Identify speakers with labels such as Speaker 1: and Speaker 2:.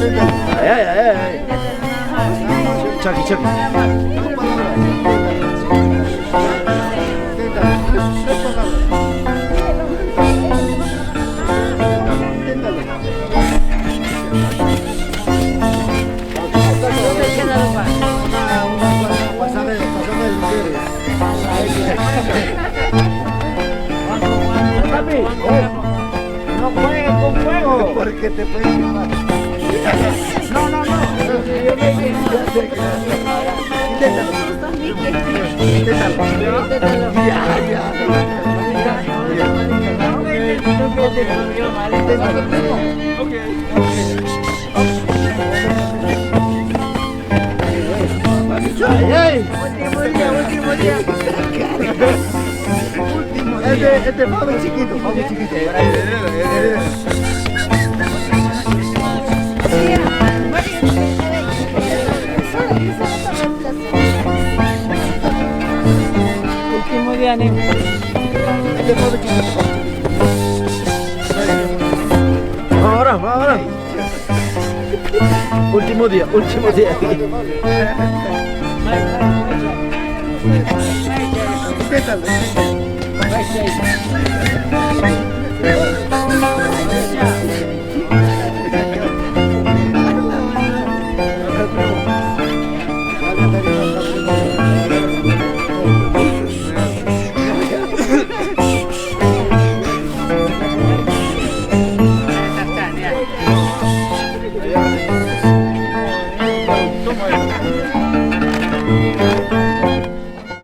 Speaker 1: Ay, ay, ay, ay. Chucky, Chucky.
Speaker 2: Papi, no juegues con fuego.
Speaker 1: Porque te pueden quemar.
Speaker 2: No, no, no.
Speaker 1: Inténtalo. Inténtalo. Ya, ya. Ay, ay.
Speaker 2: Último día.
Speaker 1: Este Fabi chiquito, Fabi chiquito.
Speaker 2: Último día, Nemo.
Speaker 1: Este Fabi chiquito. Ahora, ahora. Último día, último día. Inténtalo. Toma.